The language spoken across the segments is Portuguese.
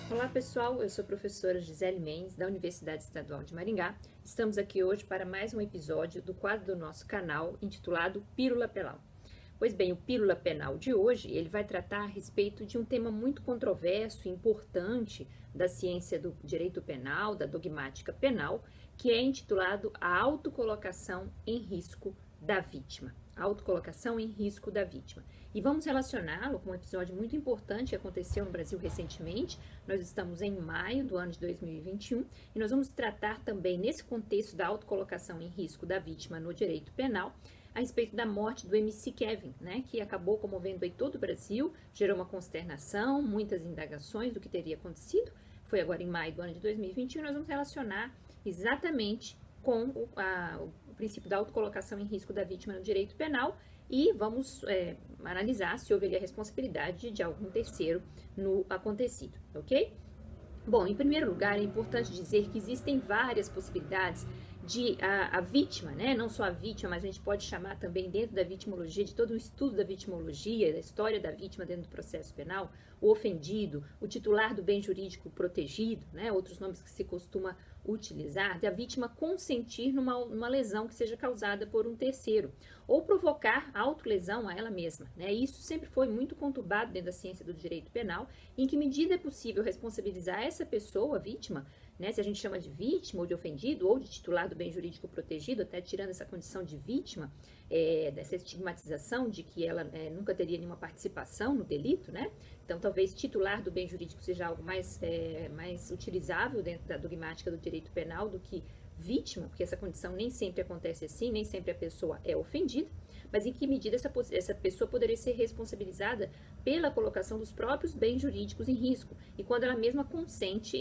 Olá pessoal, eu sou a professora Gisele Mendes, da Universidade Estadual de Maringá. Estamos aqui hoje para mais um episódio do quadro do nosso canal intitulado Pílula Penal. Pois bem, o Pílula Penal de hoje, ele vai tratar a respeito de um tema muito controverso e importante da ciência do direito penal, da dogmática penal, que é intitulado A Autocolocação em Risco da Vítima. A autocolocação em risco da vítima. E vamos relacioná-lo com um episódio muito importante que aconteceu no Brasil recentemente. Nós estamos em maio do ano de 2021 e nós vamos tratar também, nesse contexto da autocolocação em risco da vítima no direito penal, a respeito da morte do MC Kevin, né, que acabou comovendo aí todo o Brasil, gerou uma consternação, muitas indagações do que teria acontecido. Foi agora em maio do ano de 2021 e nós vamos relacionar exatamente com o princípio da autocolocação em risco da vítima no direito penal e vamos analisar se houve a responsabilidade de algum terceiro no acontecido, ok? Bom, em primeiro lugar, é importante dizer que existem várias possibilidades de a vítima, né? Não só a vítima, mas a gente pode chamar também dentro da vitimologia, de todo o estudo da vitimologia, da história da vítima dentro do processo penal, o ofendido, o titular do bem jurídico protegido, né? Outros nomes que se costuma utilizar, de a vítima consentir numa lesão que seja causada por um terceiro, ou provocar autolesão a ela mesma, né? Isso sempre foi muito conturbado dentro da ciência do direito penal. Em que medida é possível responsabilizar essa pessoa, a vítima, né, se a gente chama de vítima ou de ofendido ou de titular do bem jurídico protegido, até tirando essa condição de vítima, dessa estigmatização de que ela nunca teria nenhuma participação no delito, né? Então, talvez titular do bem jurídico seja algo mais utilizável dentro da dogmática do direito penal do que vítima, porque essa condição nem sempre acontece assim, nem sempre a pessoa é ofendida. Mas em que medida essa pessoa poderia ser responsabilizada pela colocação dos próprios bens jurídicos em risco e quando ela mesma consente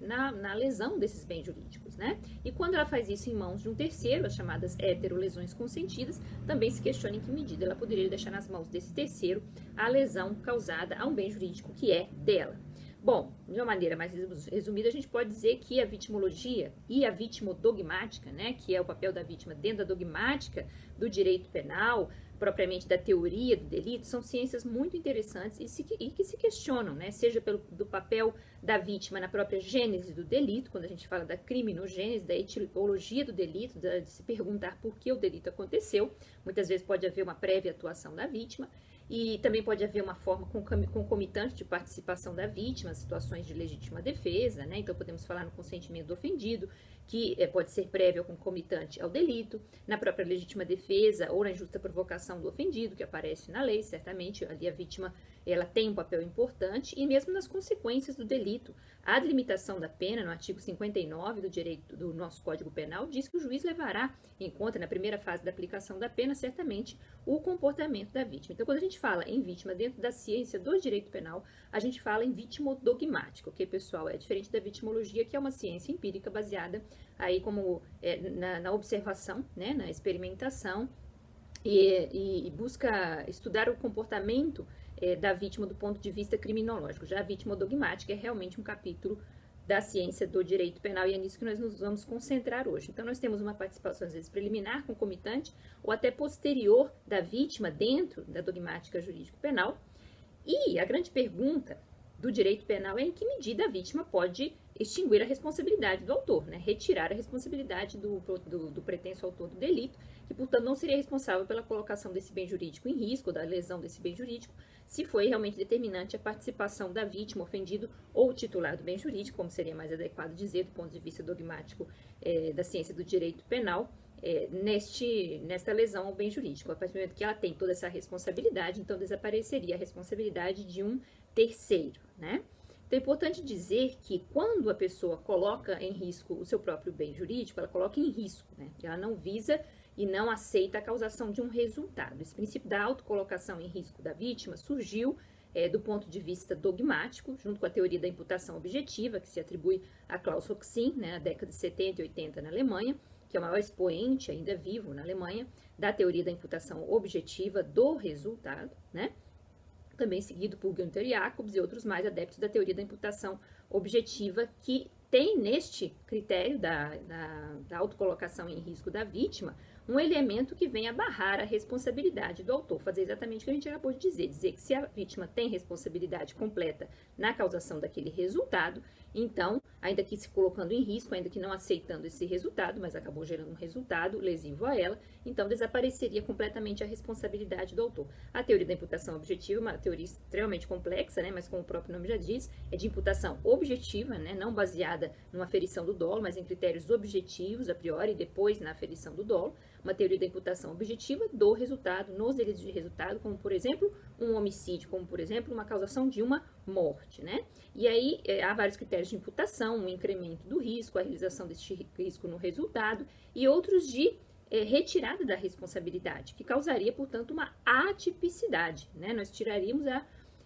na lesão desses bens jurídicos, né? E quando ela faz isso em mãos de um terceiro, as chamadas heterolesões consentidas, também se questiona em que medida ela poderia deixar nas mãos desse terceiro a lesão causada a um bem jurídico que é dela. Bom, de uma maneira mais resumida, a gente pode dizer que a vitimologia e a vitimodogmática, né, que é o papel da vítima dentro da dogmática do direito penal, propriamente da teoria do delito, são ciências muito interessantes e que se questionam, né, seja do papel da vítima na própria gênese do delito, quando a gente fala da criminogênese, da etiologia do delito, de se perguntar por que o delito aconteceu. Muitas vezes pode haver uma prévia atuação da vítima, e também pode haver uma forma concomitante de participação da vítima, situações de legítima defesa, né? Então podemos falar no consentimento do ofendido, que pode ser prévio ou concomitante ao delito, na própria legítima defesa ou na injusta provocação do ofendido, que aparece na lei, certamente ali a vítima ela tem um papel importante, e mesmo nas consequências do delito. A delimitação da pena, no artigo 59 do direito do nosso Código Penal, diz que o juiz levará em conta, na primeira fase da aplicação da pena, certamente, o comportamento da vítima. Então, quando a gente fala em vítima dentro da ciência do direito penal, a gente fala em vitimodogmática, ok, pessoal? É diferente da vitimologia, que é uma ciência empírica baseada aí como na observação, né, na experimentação, e busca estudar o comportamento da vítima do ponto de vista criminológico. Já a vitimodogmática é realmente um capítulo da ciência do direito penal e é nisso que nós nos vamos concentrar hoje. Então, nós temos uma participação, às vezes, preliminar, concomitante ou até posterior da vítima dentro da dogmática jurídico-penal. E a grande pergunta do direito penal é em que medida a vítima pode extinguir a responsabilidade do autor, né? Retirar a responsabilidade do pretenso autor do delito, que, portanto, não seria responsável pela colocação desse bem jurídico em risco, da lesão desse bem jurídico, se foi realmente determinante a participação da vítima, ofendido ou titular do bem jurídico, como seria mais adequado dizer do ponto de vista dogmático da ciência do direito penal, nesta lesão ao bem jurídico. A partir do momento que ela tem toda essa responsabilidade, então desapareceria a responsabilidade de um terceiro, né? Então é importante dizer que quando a pessoa coloca em risco o seu próprio bem jurídico, ela coloca em risco, né? Ela não visa e não aceita a causação de um resultado. Esse princípio da autocolocação em risco da vítima surgiu do ponto de vista dogmático, junto com a teoria da imputação objetiva, que se atribui a Klaus Hoxin, né, na década de 70 e 80 na Alemanha, que é o maior expoente ainda vivo na Alemanha, da teoria da imputação objetiva do resultado, né? Também seguido por Günther Jacobs e outros mais adeptos da teoria da imputação objetiva, que tem neste critério da autocolocação em risco da vítima um elemento que venha barrar a responsabilidade do autor, fazer exatamente o que a gente acabou de dizer que se a vítima tem responsabilidade completa na causação daquele resultado, então, ainda que se colocando em risco, ainda que não aceitando esse resultado, mas acabou gerando um resultado lesivo a ela, então desapareceria completamente a responsabilidade do autor. A teoria da imputação objetiva é uma teoria extremamente complexa, né, mas como o próprio nome já diz, é de imputação objetiva, né, não baseada numa aferição do dolo, mas em critérios objetivos a priori e depois na aferição do dolo. Uma teoria da imputação objetiva do resultado, nos delitos de resultado, como por exemplo um homicídio, como por exemplo uma causação de uma morte, né? E aí há vários critérios de imputação, um incremento do risco, a realização deste risco no resultado e outros de retirada da responsabilidade, que causaria, portanto, uma atipicidade, né? Nós tiraríamos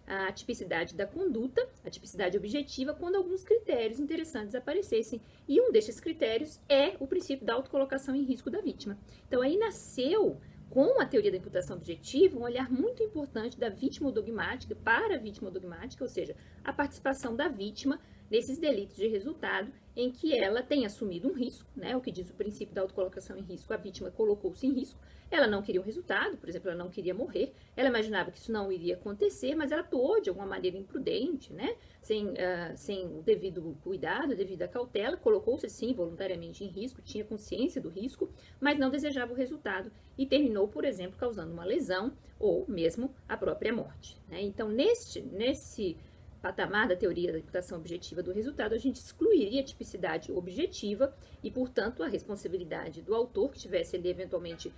a tipicidade da conduta, a tipicidade objetiva, quando alguns critérios interessantes aparecessem. E um desses critérios é o princípio da autocolocação em risco da vítima. Então, aí nasceu, com a teoria da imputação objetiva, um olhar muito importante da vítima dogmática para a vítima dogmática, ou seja, a participação da vítima nesses delitos de resultado em que ela tem assumido um risco, né? O que diz o princípio da autocolocação em risco, a vítima colocou-se em risco, ela não queria um resultado, por exemplo, ela não queria morrer, ela imaginava que isso não iria acontecer, mas ela atuou de alguma maneira imprudente, né? Sem o devido cuidado, a devida cautela, colocou-se sim voluntariamente em risco, tinha consciência do risco, mas não desejava o resultado e terminou, por exemplo, causando uma lesão ou mesmo a própria morte, né? Então, nesse patamar da teoria da imputação objetiva do resultado, a gente excluiria a tipicidade objetiva e, portanto, a responsabilidade do autor que estivesse ali eventualmente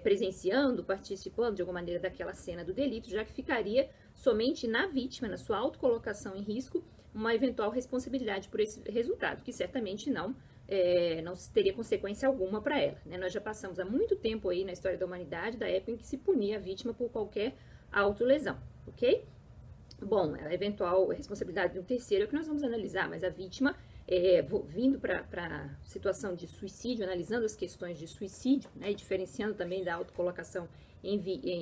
presenciando, participando de alguma maneira daquela cena do delito, já que ficaria somente na vítima, na sua autocolocação em risco, uma eventual responsabilidade por esse resultado, que certamente não teria consequência alguma para ela, né? Nós já passamos há muito tempo aí na história da humanidade, da época em que se punia a vítima por qualquer autolesão, ok? Bom, a eventual responsabilidade de um terceiro é o que nós vamos analisar, mas a vítima, vindo para a situação de suicídio, analisando as questões de suicídio, né, e diferenciando também da autocolocação em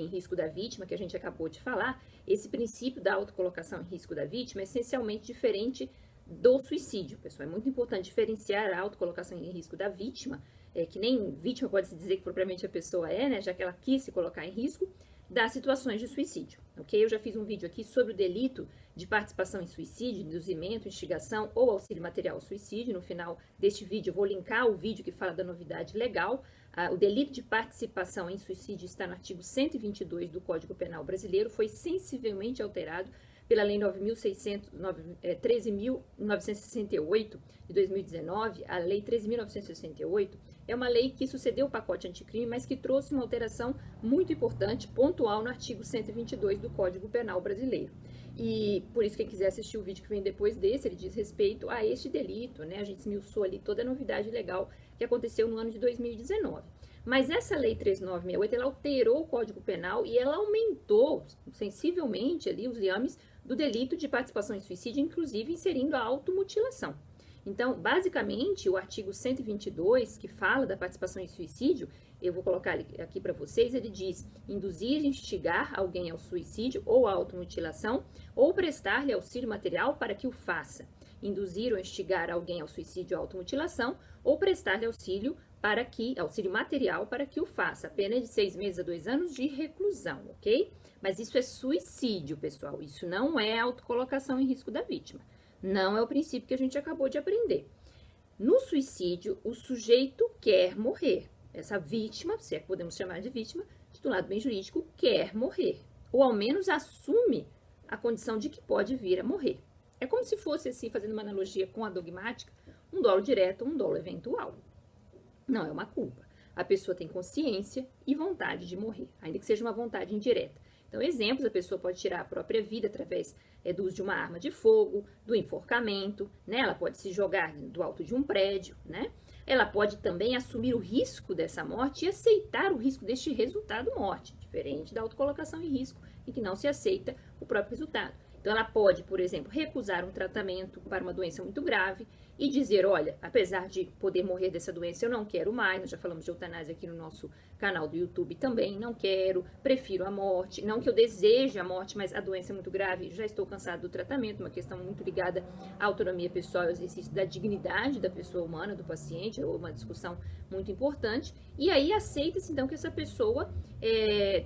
risco da vítima, que a gente acabou de falar, esse princípio da autocolocação em risco da vítima é essencialmente diferente do suicídio, pessoal. É muito importante diferenciar a autocolocação em risco da vítima, que nem vítima pode se dizer que propriamente a pessoa né, já que ela quis se colocar em risco, das situações de suicídio, ok? Eu já fiz um vídeo aqui sobre o delito de participação em suicídio, induzimento, instigação ou auxílio material ao suicídio. No final deste vídeo eu vou linkar o vídeo que fala da novidade legal. O delito de participação em suicídio está no artigo 122 do Código Penal brasileiro, foi sensivelmente alterado pela Lei 13.968 de 2019, a Lei 13.968, é uma lei que sucedeu o pacote anticrime, mas que trouxe uma alteração muito importante, pontual, no artigo 122 do Código Penal brasileiro. E por isso, quem quiser assistir o vídeo que vem depois desse, ele diz respeito a este delito, né? A gente esmiuçou ali toda a novidade legal que aconteceu no ano de 2019. Mas essa lei 13.968, ela alterou o Código Penal e ela aumentou sensivelmente ali os liames do delito de participação em suicídio, inclusive inserindo a automutilação. Então, basicamente, o artigo 122, que fala da participação em suicídio, eu vou colocar aqui para vocês, ele diz: induzir, instigar alguém ao suicídio ou à automutilação, ou prestar-lhe auxílio material para que o faça. Induzir ou instigar alguém ao suicídio ou à automutilação, ou prestar-lhe auxílio material para que o faça. Pena de 6 meses a 2 anos de reclusão, ok? Mas isso é suicídio, pessoal. Isso não é autocolocação em risco da vítima. Não é o princípio que a gente acabou de aprender. No suicídio, o sujeito quer morrer. Essa vítima, se é que podemos chamar de vítima, titulado bem jurídico, quer morrer. Ou ao menos assume a condição de que pode vir a morrer. É como se fosse, assim, fazendo uma analogia com a dogmática, um dolo direto ou um dolo eventual. Não é uma culpa. A pessoa tem consciência e vontade de morrer, ainda que seja uma vontade indireta. Então, exemplos, a pessoa pode tirar a própria vida através do uso de uma arma de fogo, do enforcamento, né? Ela pode se jogar do alto de um prédio, né? Ela pode também assumir o risco dessa morte e aceitar o risco deste resultado morte, diferente da autocolocação em risco, em que não se aceita o próprio resultado. Então, ela pode, por exemplo, recusar um tratamento para uma doença muito grave e dizer, olha, apesar de poder morrer dessa doença, eu não quero mais, nós já falamos de eutanásia aqui no nosso canal do YouTube também, não quero, prefiro a morte, não que eu deseje a morte, mas a doença é muito grave, já estou cansado do tratamento, uma questão muito ligada à autonomia pessoal, ao exercício da dignidade da pessoa humana, do paciente, é uma discussão muito importante, e aí aceita-se então que essa pessoa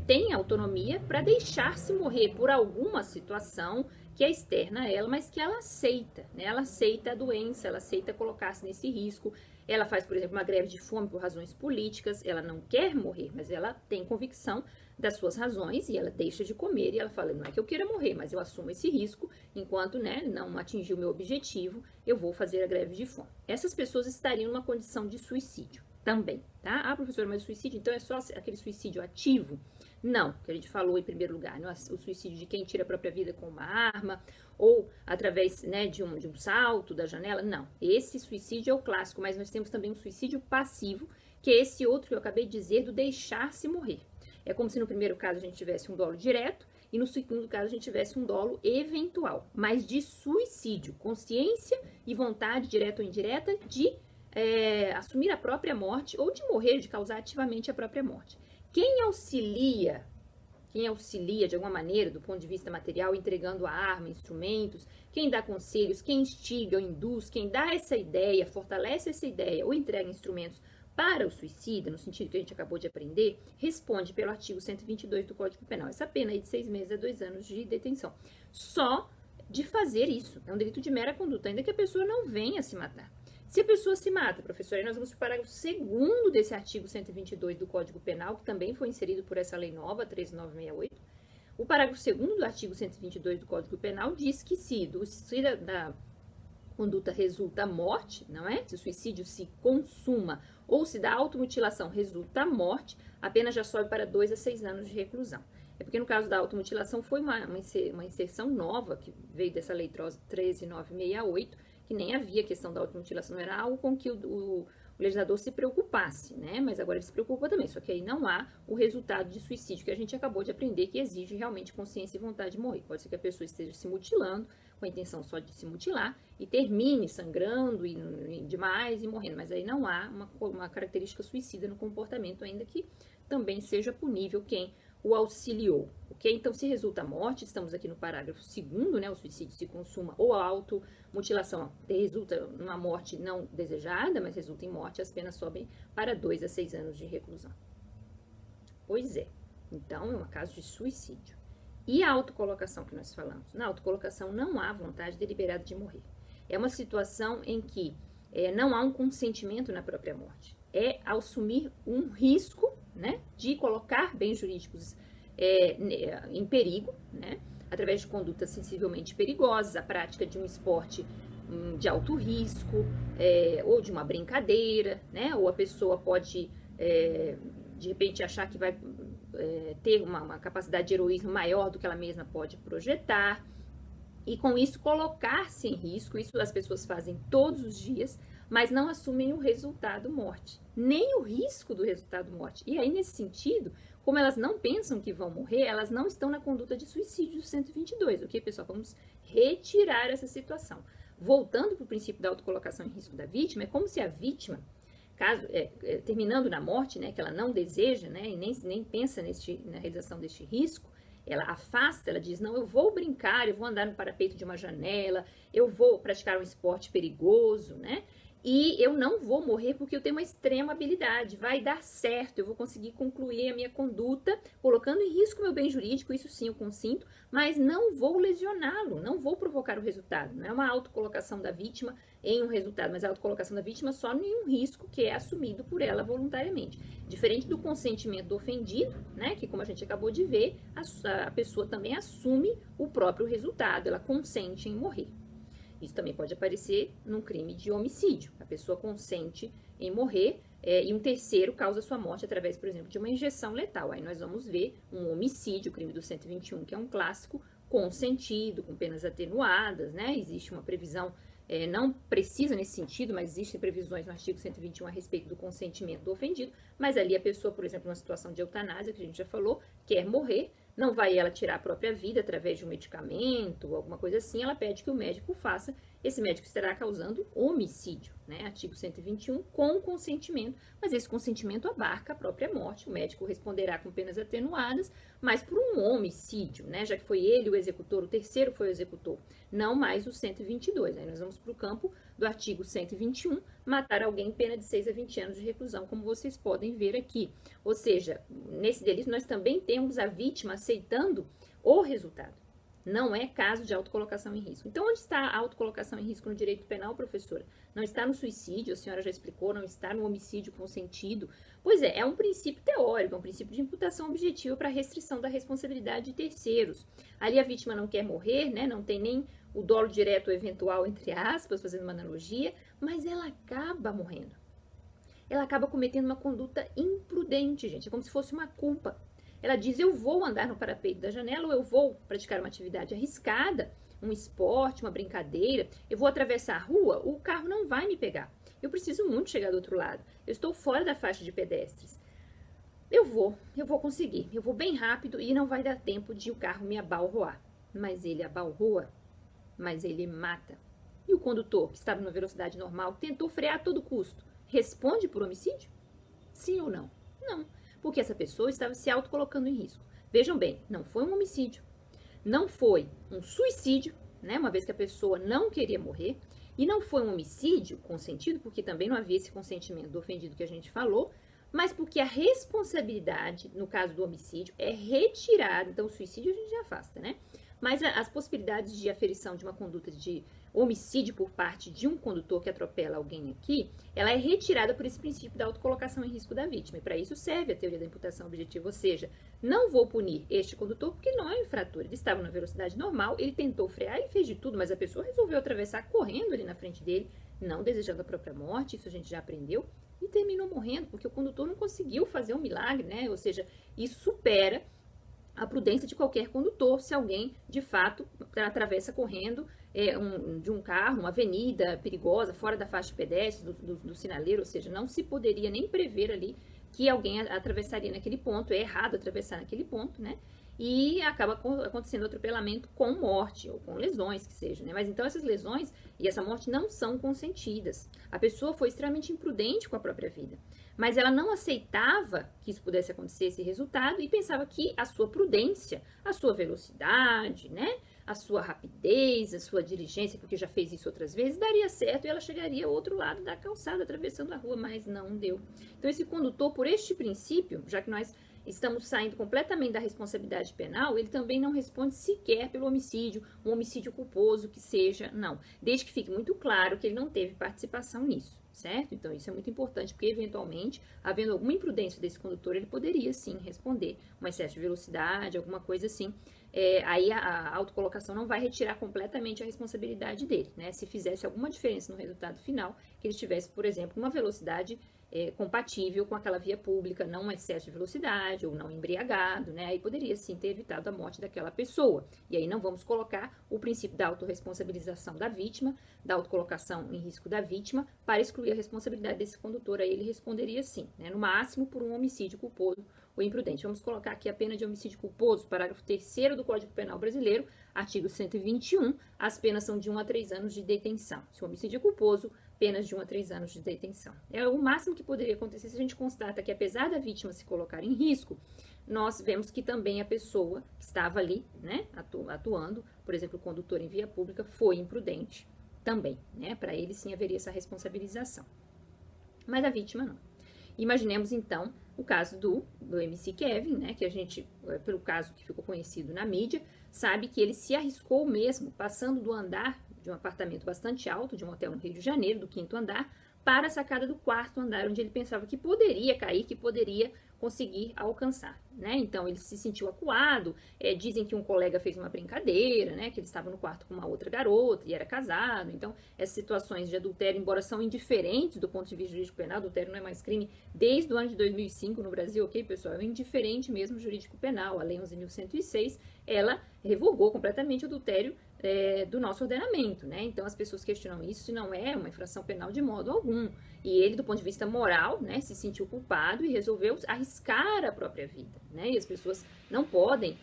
tenha autonomia para deixar-se morrer por alguma situação que é externa a ela, mas que ela aceita, né? Ela aceita a doença, ela aceita colocar-se nesse risco. Ela faz, por exemplo, uma greve de fome por razões políticas, ela não quer morrer, mas ela tem convicção das suas razões e ela deixa de comer e ela fala, não é que eu queira morrer, mas eu assumo esse risco, enquanto, né, não atingir o meu objetivo, eu vou fazer a greve de fome. Essas pessoas estariam numa condição de suicídio também, tá? Ah, professora, mas o suicídio, então é só aquele suicídio ativo? Não, que a gente falou em primeiro lugar, não, o suicídio de quem tira a própria vida com uma arma ou através, né, de um salto da janela, não. Esse suicídio é o clássico, mas nós temos também um suicídio passivo, que é esse outro que eu acabei de dizer, do deixar-se morrer. É como se no primeiro caso a gente tivesse um dolo direto e no segundo caso a gente tivesse um dolo eventual, mas de suicídio, consciência e vontade, direta ou indireta, de assumir a própria morte ou de morrer, de causar ativamente a própria morte. Quem auxilia de alguma maneira, do ponto de vista material, entregando a arma, instrumentos, quem dá conselhos, quem instiga ou induz, quem dá essa ideia, fortalece essa ideia ou entrega instrumentos para o suicida, no sentido que a gente acabou de aprender, responde pelo artigo 122 do Código Penal. Essa pena aí de 6 meses a 2 anos de detenção. Só de fazer isso. É um delito de mera conduta, ainda que a pessoa não venha se matar. Se a pessoa se mata, professora, aí nós vamos para o parágrafo 2º desse artigo 122 do Código Penal, que também foi inserido por essa lei nova, 13968. O parágrafo 2º do artigo 122 do Código Penal diz que se da conduta resulta a morte, não é? Se o suicídio se consuma ou se da automutilação resulta a morte, a pena já sobe para 2 a 6 anos de reclusão. É porque no caso da automutilação foi uma inserção nova que veio dessa lei 13968, que nem havia questão da automutilação, não era algo com que o legislador se preocupasse, né? Mas agora ele se preocupa também, só que aí não há o resultado de suicídio que a gente acabou de aprender, que exige realmente consciência e vontade de morrer. Pode ser que a pessoa esteja se mutilando, com a intenção só de se mutilar, e termine sangrando e demais e morrendo, mas aí não há uma característica suicida no comportamento, ainda que também seja punível quem o auxiliou, ok? Então, se resulta a morte, estamos aqui no parágrafo 2º, né? O suicídio se consuma ou a automutilação resulta numa morte não desejada, mas resulta em morte, as penas sobem para 2 a 6 anos de reclusão. Pois é, então é um caso de suicídio. E a autocolocação que nós falamos? Na autocolocação não há vontade deliberada de morrer. É uma situação em que não há um consentimento na própria morte. É assumir um risco, né, de colocar bens jurídicos em perigo, né, através de condutas sensivelmente perigosas, a prática de um esporte de alto risco, ou de uma brincadeira, né, ou a pessoa pode, de repente, achar que vai ter uma capacidade de heroísmo maior do que ela mesma pode projetar, e com isso colocar-se em risco. Isso as pessoas fazem todos os dias, mas não assumem o resultado morte, nem o risco do resultado morte. E aí, nesse sentido, como elas não pensam que vão morrer, elas não estão na conduta de suicídio 122, ok, pessoal? Vamos retirar essa situação. Voltando para o princípio da autocolocação em risco da vítima, é como se a vítima, terminando na morte, né, que ela não deseja, né, e nem pensa na realização deste risco, ela afasta, ela diz, não, eu vou brincar, eu vou andar no parapeito de uma janela, eu vou praticar um esporte perigoso, né? E eu não vou morrer porque eu tenho uma extrema habilidade, vai dar certo, eu vou conseguir concluir a minha conduta, colocando em risco meu bem jurídico, isso sim eu consinto, mas não vou lesioná-lo, não vou provocar o resultado. Não é uma autocolocação da vítima em um resultado, mas a autocolocação da vítima só em um risco que é assumido por ela voluntariamente. Diferente do consentimento do ofendido, né, que como a gente acabou de ver, a pessoa também assume o próprio resultado, ela consente em morrer. Isso também pode aparecer num crime de homicídio. A pessoa consente em morrer e um terceiro causa sua morte através, por exemplo, de uma injeção letal. Aí nós vamos ver um homicídio, o crime do 121, que é um clássico, consentido, com penas atenuadas, né? Existe uma previsão, não precisa nesse sentido, mas existem previsões no artigo 121 a respeito do consentimento do ofendido, mas ali a pessoa, por exemplo, numa situação de eutanásia, que a gente já falou, quer morrer, não vai ela tirar a própria vida através de um medicamento, alguma coisa assim, ela pede que o médico faça. Esse médico estará causando homicídio, né? Artigo 121, com consentimento, mas esse consentimento abarca a própria morte. O médico responderá com penas atenuadas, mas por um homicídio, né? Já que foi ele o executor, o terceiro foi o executor, não mais o 122. Aí nós vamos para o campo do artigo 121, matar alguém, pena de 6 a 20 anos de reclusão, como vocês podem ver aqui. Ou seja, nesse delito nós também temos a vítima aceitando o resultado. Não é caso de autocolocação em risco. Então, onde está a autocolocação em risco no direito penal, professora? Não está no suicídio, a senhora já explicou, não está no homicídio consentido. Pois é um princípio teórico, é um princípio de imputação objetiva para restrição da responsabilidade de terceiros. Ali a vítima não quer morrer, né? Não tem nem o dolo direto ou eventual, entre aspas, fazendo uma analogia, mas ela acaba morrendo. Ela acaba cometendo uma conduta imprudente, gente. É como se fosse uma culpa. Ela diz, eu vou andar no parapeito da janela ou eu vou praticar uma atividade arriscada, um esporte, uma brincadeira, eu vou atravessar a rua, o carro não vai me pegar. Eu preciso muito chegar do outro lado. Eu estou fora da faixa de pedestres. Eu vou conseguir. Eu vou bem rápido e não vai dar tempo de o carro me abalroar. Mas ele abalroa, mas ele mata. E o condutor, que estava numa velocidade normal, tentou frear a todo custo. Responde por homicídio? Sim ou não? Não. Porque essa pessoa estava se autocolocando em risco. Vejam bem, não foi um homicídio, não foi um suicídio, né, uma vez que a pessoa não queria morrer, e não foi um homicídio consentido, porque também não havia esse consentimento do ofendido que a gente falou, mas porque a responsabilidade, no caso do homicídio, é retirada. Então, o suicídio a gente já afasta, né? Mas as possibilidades de aferição de uma conduta de homicídio por parte de um condutor que atropela alguém aqui, ela é retirada por esse princípio da autocolocação em risco da vítima. E para isso serve a teoria da imputação objetiva, ou seja, não vou punir este condutor porque não é um infrator. Ele estava na velocidade normal, ele tentou frear, ele fez de tudo, mas a pessoa resolveu atravessar correndo ali na frente dele, não desejando a própria morte, isso a gente já aprendeu, e terminou morrendo porque o condutor não conseguiu fazer um milagre, né? Ou seja, isso supera a prudência de qualquer condutor se alguém, de fato, atravessa correndo de um carro, uma avenida perigosa, fora da faixa de pedestres, do sinaleiro, ou seja, não se poderia nem prever ali que alguém atravessaria naquele ponto, é errado atravessar naquele ponto, né? E acaba acontecendo atropelamento com morte ou com lesões, que seja, né? Mas então essas lesões e essa morte não são consentidas. A pessoa foi extremamente imprudente com a própria vida, mas ela não aceitava que isso pudesse acontecer, esse resultado, e pensava que a sua prudência, a sua velocidade, né? A sua rapidez, a sua diligência, porque já fez isso outras vezes, daria certo e ela chegaria ao outro lado da calçada, atravessando a rua, mas não deu. Então esse condutor, por este princípio, já que nós estamos saindo completamente da responsabilidade penal, ele também não responde sequer pelo homicídio, um homicídio culposo que seja, não. Desde que fique muito claro que ele não teve participação nisso, certo? Então isso é muito importante, porque eventualmente, havendo alguma imprudência desse condutor, ele poderia sim responder um excesso de velocidade, alguma coisa assim. Aí a autocolocação não vai retirar completamente a responsabilidade dele, né? Se fizesse alguma diferença no resultado final, que ele tivesse, por exemplo, uma velocidade compatível com aquela via pública, não um excesso de velocidade ou não embriagado, né? Aí poderia sim ter evitado a morte daquela pessoa. E aí não vamos colocar o princípio da autorresponsabilização da vítima, da autocolocação em risco da vítima, para excluir a responsabilidade desse condutor. Aí ele responderia sim, né? No máximo por um homicídio culposo ou imprudente. Vamos colocar aqui a pena de homicídio culposo, parágrafo 3º do Código Penal Brasileiro, artigo 121, as penas são de 1 a 3 anos de detenção. Se o homicídio é culposo, penas de 1 a 3 anos de detenção. É o máximo que poderia acontecer se a gente constata que, apesar da vítima se colocar em risco, nós vemos que também a pessoa que estava ali, né, atuando, por exemplo, o condutor em via pública, foi imprudente também, né? Para ele sim haveria essa responsabilização. Mas a vítima não. Imaginemos então o caso do MC Kevin, né, que a gente, pelo caso que ficou conhecido na mídia, sabe que ele se arriscou mesmo, passando do andar de um apartamento bastante alto, de um hotel no Rio de Janeiro, do 5º andar, para a sacada do 4º andar, onde ele pensava que poderia cair, que poderia conseguir alcançar, né? Então ele se sentiu acuado, dizem que um colega fez uma brincadeira, né? Que ele estava no quarto com uma outra garota e era casado. Então essas situações de adultério, embora são indiferentes do ponto de vista jurídico penal, adultério não é mais crime desde o ano de 2005 no Brasil, ok, pessoal? É indiferente mesmo jurídico penal. A Lei 11.106, ela revogou completamente o adultério do nosso ordenamento, né? Então as pessoas questionam isso, não é uma infração penal de modo algum. E ele, do ponto de vista moral, né, se sentiu culpado e resolveu arriscar a própria vida, né? E as pessoas não podem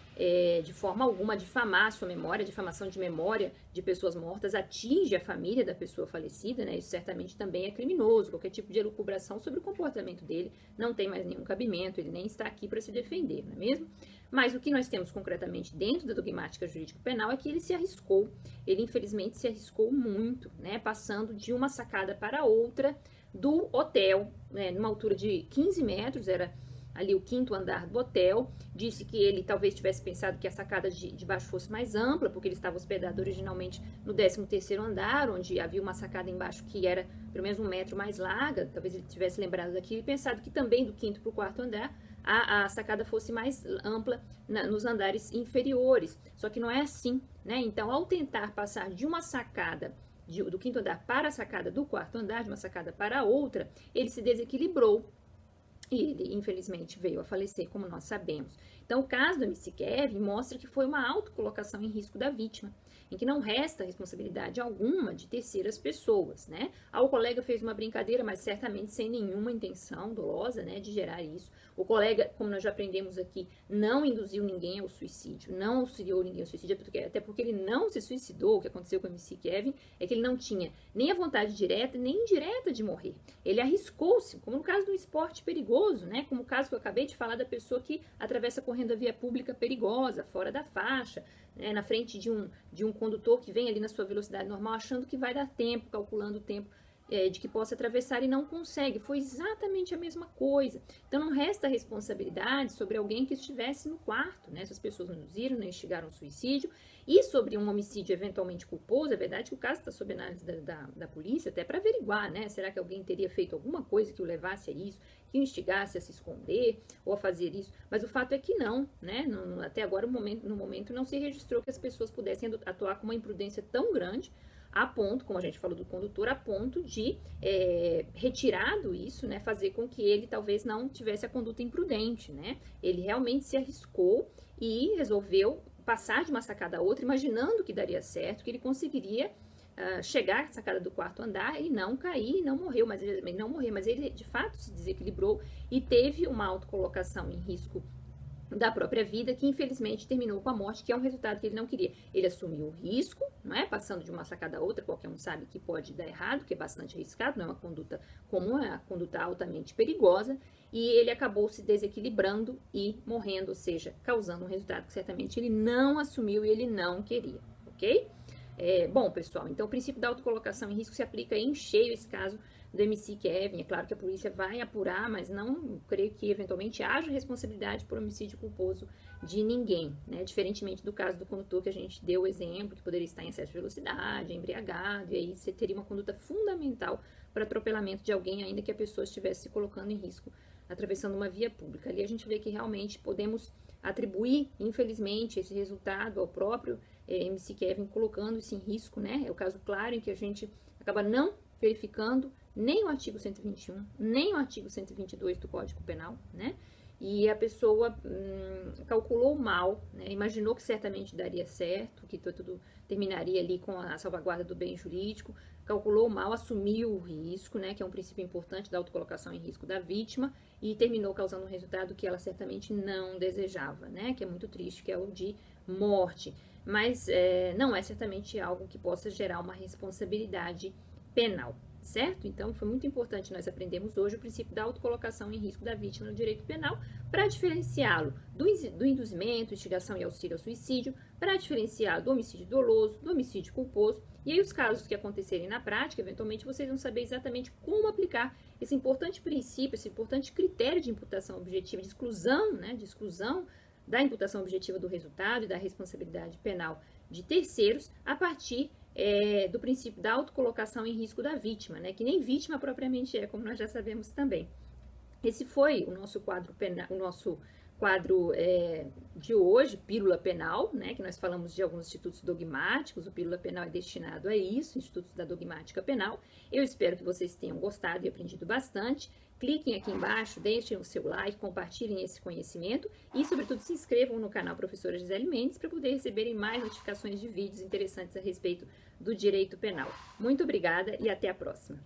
de forma alguma difamar a sua memória, difamação de memória de pessoas mortas atinge a família da pessoa falecida, né? Isso certamente também é criminoso. Qualquer tipo de elucubração sobre o comportamento dele não tem mais nenhum cabimento, ele nem está aqui para se defender, não é mesmo? Mas o que nós temos concretamente dentro da dogmática jurídico-penal é que ele se arriscou, ele infelizmente se arriscou muito, né? Passando de uma sacada para outra do hotel, né? Numa altura de 15 metros, era ali o 5º andar do hotel. Disse que ele talvez tivesse pensado que a sacada de baixo fosse mais ampla, porque ele estava hospedado originalmente no 13º andar, onde havia uma sacada embaixo que era pelo menos 1 metro mais larga. Talvez ele tivesse lembrado daquilo e pensado que também do 5º para o 4º andar a sacada fosse mais ampla nos andares inferiores. Só que não é assim, né? Então, ao tentar passar de uma sacada do 5º andar para a sacada do 4º andar, de uma sacada para a outra, ele se desequilibrou e ele, infelizmente, veio a falecer, como nós sabemos. Então, o caso do MC Kevin mostra que foi uma autocolocação em risco da vítima, em que não resta responsabilidade alguma de terceiras pessoas, né? O colega fez uma brincadeira, mas certamente sem nenhuma intenção dolosa, né, de gerar isso. O colega, como nós já aprendemos aqui, não induziu ninguém ao suicídio, não auxiliou ninguém ao suicídio, até porque ele não se suicidou. O que aconteceu com o MC Kevin é que ele não tinha nem a vontade direta, nem indireta de morrer. Ele arriscou-se, como no caso do esporte perigoso, né? Como o caso que eu acabei de falar da pessoa que atravessa correndo a via pública perigosa, fora da faixa, né, na frente de um condutor que vem ali na sua velocidade normal, achando que vai dar tempo, calculando o tempo de que possa atravessar e não consegue. Foi exatamente a mesma coisa. Então, não resta responsabilidade sobre alguém que estivesse no quarto, né? Essas pessoas não induziram, nem instigaram o suicídio. E sobre um homicídio eventualmente culposo, é verdade que o caso está sob análise da polícia, até para averiguar, né? Será que alguém teria feito alguma coisa que o levasse a isso, que o instigasse a se esconder ou a fazer isso? Mas o fato é que não, né? Até agora, no momento, não se registrou que as pessoas pudessem atuar com uma imprudência tão grande, a ponto, como a gente falou do condutor, a ponto de, retirado isso, né, fazer com que ele talvez não tivesse a conduta imprudente, né? Ele realmente se arriscou e resolveu passar de uma sacada a outra, imaginando que daria certo, que ele conseguiria chegar à sacada do 4º andar e não cair, não morreu, mas ele de fato se desequilibrou e teve uma autocolocação em risco da própria vida, que infelizmente terminou com a morte, que é um resultado que ele não queria. Ele assumiu o risco, não é? Passando de uma sacada a outra, qualquer um sabe que pode dar errado, que é bastante arriscado, não é uma conduta comum, é uma conduta altamente perigosa, e ele acabou se desequilibrando e morrendo, ou seja, causando um resultado que certamente ele não assumiu e ele não queria, ok? Bom, pessoal, então o princípio da autocolocação em risco se aplica em cheio esse caso do MC Kevin. É claro que a polícia vai apurar, mas não creio que eventualmente haja responsabilidade por homicídio culposo de ninguém, né? Diferentemente do caso do condutor que a gente deu o exemplo, que poderia estar em excesso de velocidade, embriagado, e aí você teria uma conduta fundamental para atropelamento de alguém, ainda que a pessoa estivesse se colocando em risco atravessando uma via pública. Ali a gente vê que realmente podemos atribuir, infelizmente, esse resultado ao próprio MC Kevin, colocando isso em risco, né? É o caso claro em que a gente acaba não verificando nem o artigo 121, nem o artigo 122 do Código Penal, né? E a pessoa calculou mal, né? Imaginou que certamente daria certo, que tudo terminaria ali com a salvaguarda do bem jurídico, calculou mal, assumiu o risco, né? Que é um princípio importante da autocolocação em risco da vítima, e terminou causando um resultado que ela certamente não desejava, né? Que é muito triste, que é o de morte. Mas não é certamente algo que possa gerar uma responsabilidade penal, certo? Então, foi muito importante nós aprendermos hoje o princípio da autocolocação em risco da vítima no direito penal, para diferenciá-lo do induzimento, instigação e auxílio ao suicídio, para diferenciar do homicídio doloso, do homicídio culposo. E aí, os casos que acontecerem na prática, eventualmente vocês vão saber exatamente como aplicar esse importante princípio, esse importante critério de imputação objetiva, de exclusão, né, de exclusão da imputação objetiva do resultado e da responsabilidade penal de terceiros, a partir do princípio da autocolocação em risco da vítima, né, que nem vítima propriamente é, como nós já sabemos também. Esse foi o nosso quadro penal, o nosso quadro de hoje, Pílula Penal, né, que nós falamos de alguns institutos dogmáticos. O Pílula Penal é destinado a isso, institutos da dogmática penal. Eu espero que vocês tenham gostado e aprendido bastante. Cliquem aqui embaixo, deixem o seu like, compartilhem esse conhecimento e, sobretudo, se inscrevam no canal Professora Gisele Mendes para poder receberem mais notificações de vídeos interessantes a respeito do direito penal. Muito obrigada e até a próxima!